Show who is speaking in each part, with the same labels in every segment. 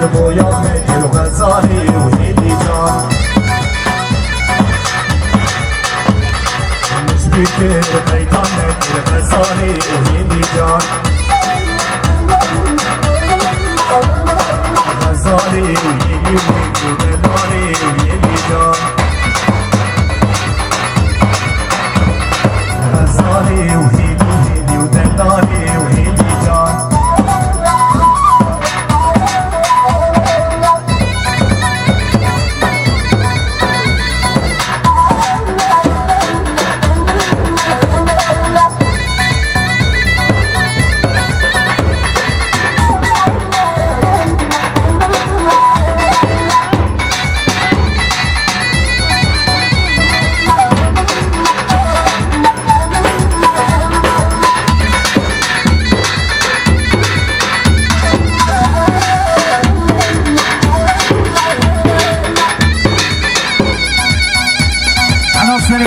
Speaker 1: بويا الغزالي وهيدي جان مش بكير بيتانك الغزالي وهيدي جان غزالي وهيدي ودلالي وهيدي جان غزالي وهيدي ودلالي وهيدي جان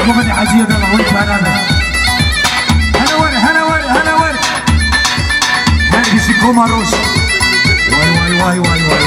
Speaker 2: كوميدي عجيب يلا وين هنا ورد هنا بيشكو ماروش واي واي واي واي واي